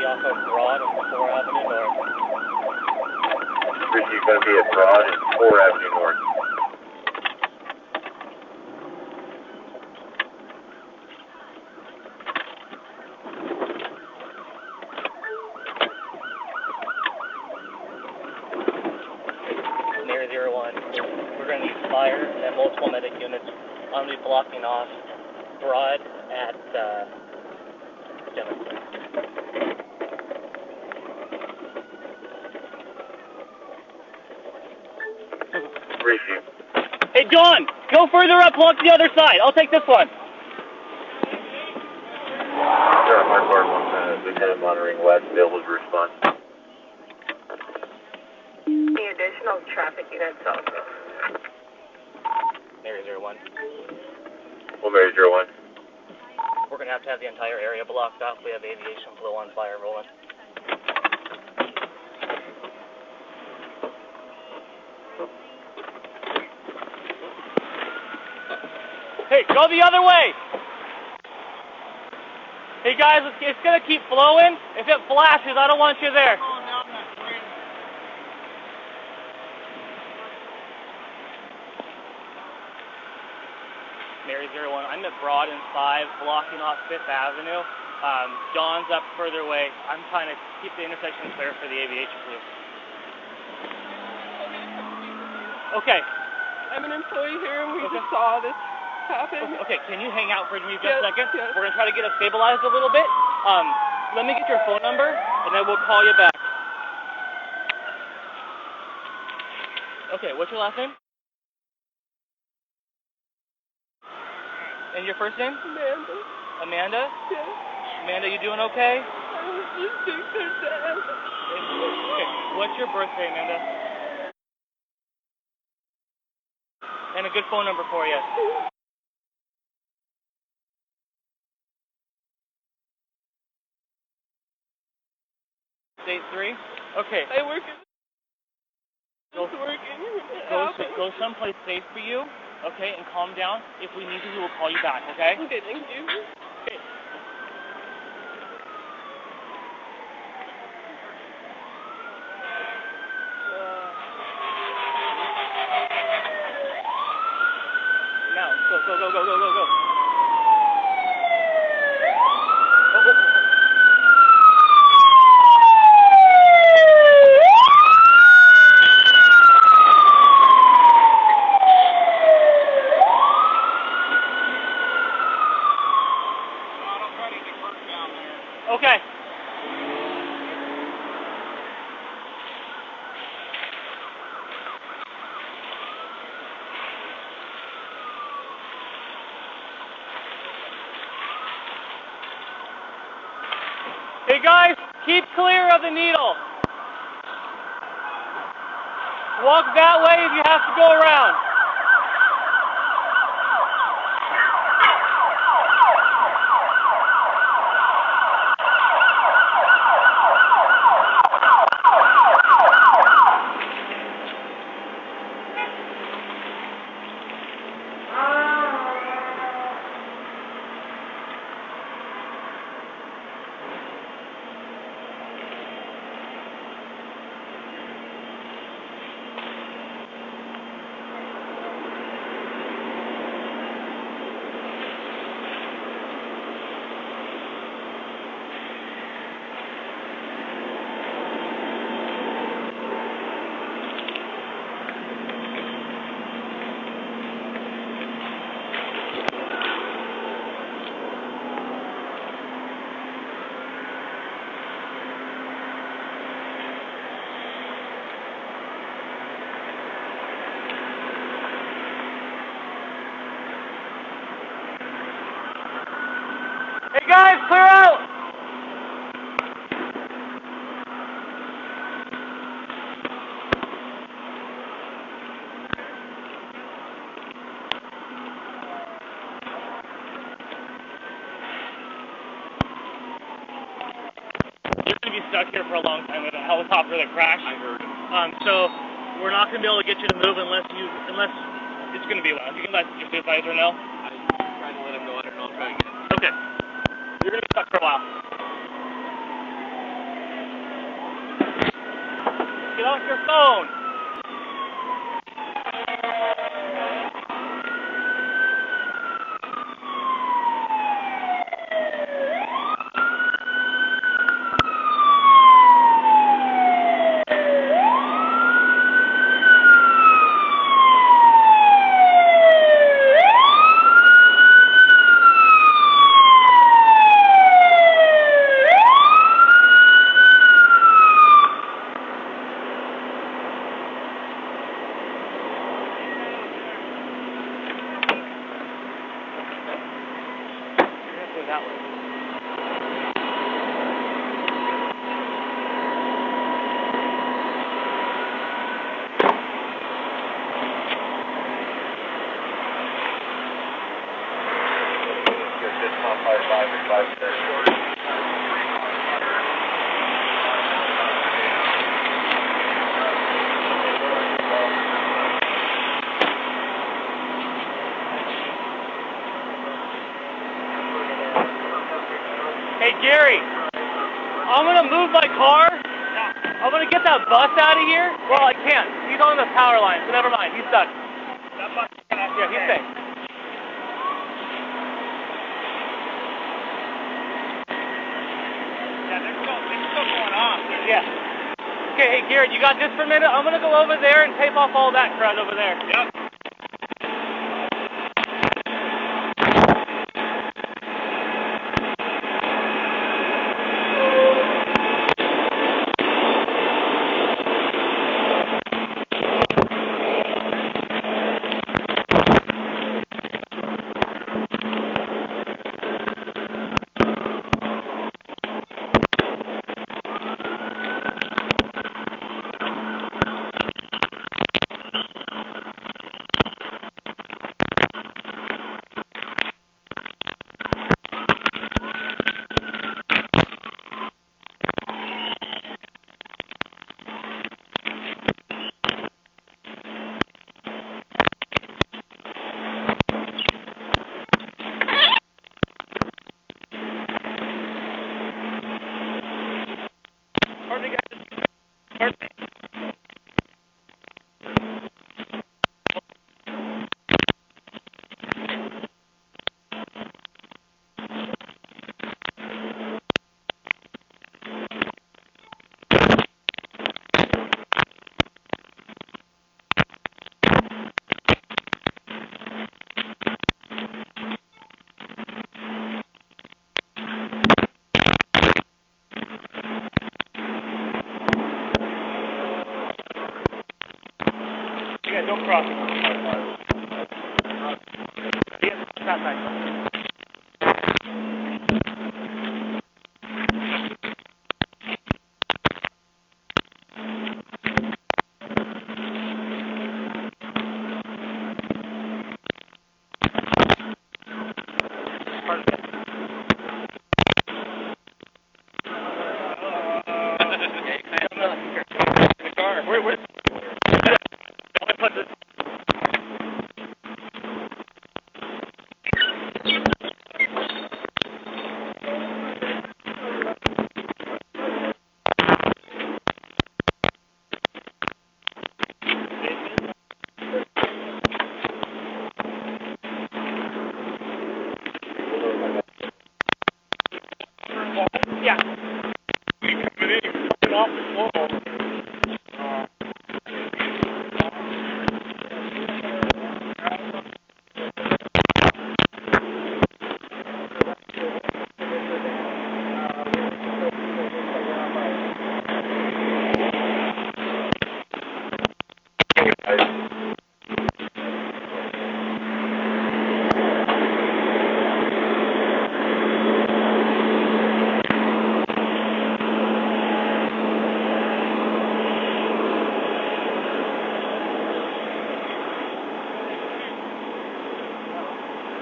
be off of Broad and 4 Avenue North. Richie's going to be at Broad and 4 Avenue North. Near 01. We're going to need fire and then multiple medic units. I'm going to be blocking off Broad at Genesis. Briefing. Hey, John, go further up, block the other side. I'll take this one. Sure, Mark Bar 1, Lieutenant monitoring west, available to respond. The additional traffic units also. Mary 01. Well, Mary 01. We're going to have the entire area blocked off. We have aviation flow on fire rolling. Hey, go the other way! Hey guys, it's going to keep flowing. If it flashes, I don't want you there. Mary 01, I'm at Broad and 5, blocking off 5th Avenue. John's up further away. I'm trying to keep the intersection clear for the aviation fleet. Okay. I'm an employee here and we just saw this happen. Okay, can you hang out for me just a second? Yes. We're going to try to get it stabilized a little bit. Let me get your phone number and then we'll call you back. Okay, what's your last name? And your first name? Amanda. Amanda? Yes. Amanda, you doing okay? I was just sick to death. Okay, what's your birthday, Amanda? And a good phone number for you. 83? Okay. I work in Go someplace safe for you, okay, and calm down. If we need to, we will call you back, okay? Okay, thank you. Okay. Now, go. Okay. Hey guys, keep clear of the needle. Walk that way if you have to go around. Hey guys, clear out! You're going to be stuck here for a long time with a helicopter that crashed. I heard him. So we're not going to be able to get you to move unless it's going to be loud. You can let your supervisor know. I tried to let him know, and I'll try again. Okay. You're going to be stuck for a while. Get off your phone. That way. Hey Gary, I'm gonna move my car. I'm gonna get that bus out of here. Well, I can't. He's on the power line, so never mind. He's stuck. Yeah, he's safe. Yeah, they're still going off. Yeah. Okay, hey Garrett, you got this for a minute? I'm gonna go over there and tape off all that crud over there. Yep. Yeah, don't cross it. Yeah, not nice. Where? I put this. Yeah. Coming off the wall.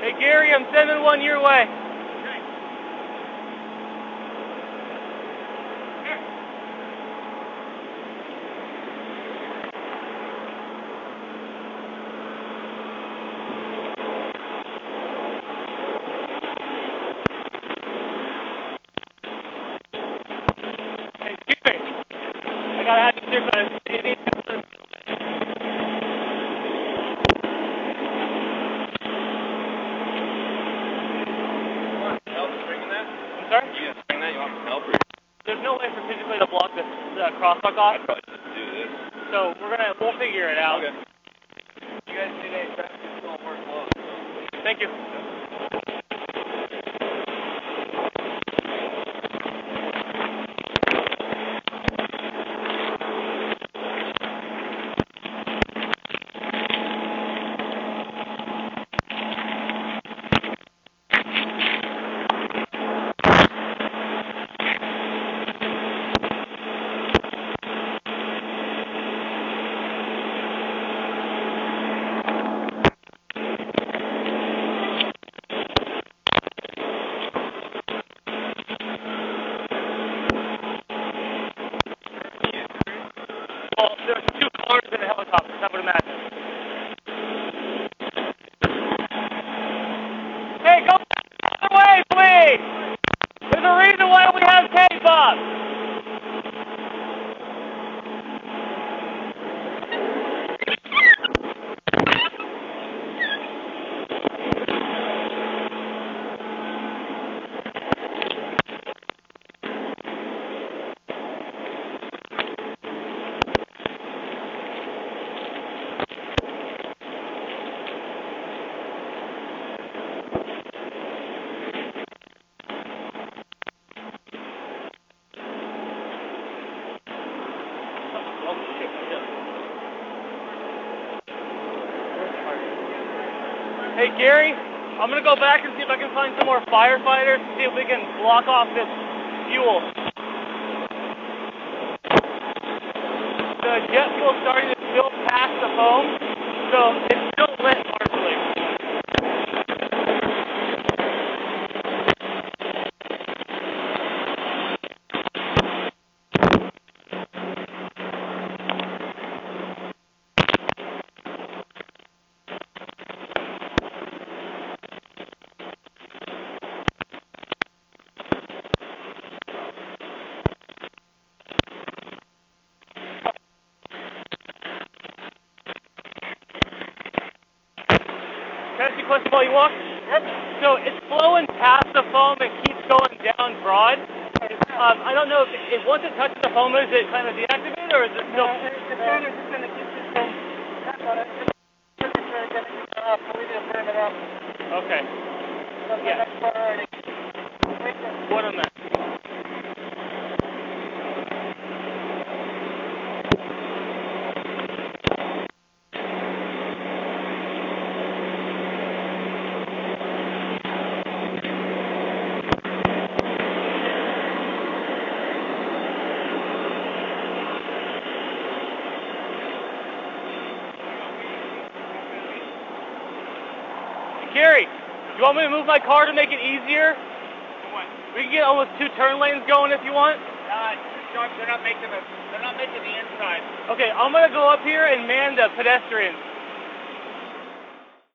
Hey Gary, I'm sending one your way. Hey, excuse me. I gotta have you your side. Sorry? You gonna spring that? You want some help? Or? There's no way for physically to block this crosswalk off. I'd probably just do this. So we'll figure it out. Okay. You guys need any traffic control more close. Thank you. Well, there's 2 cars in a helicopter, I would imagine. Hey, go the other way, please! There's a reason why we have takeoff! Hey Gary, I'm going to go back and see if I can find some more firefighters to see if we can block off this fuel. The jet fuel is starting to spill past the foam, so it's still lit partially. Can I ask you a question while you walk? Yep. So it's flowing past the foam and keeps going down broad. I don't know if once it touches the foam, is it kind of deactivated or is it still? The fan is just going to keep this thing back on it. Just trying to get it off, so we need to burn it off. Okay. That's Yeah. the next part already. What on that? Gary, do you want me to move my car to make it easier? We can get almost 2 turn lanes going if you want. They're not making the inside. Okay, I'm gonna go up here and man the pedestrians.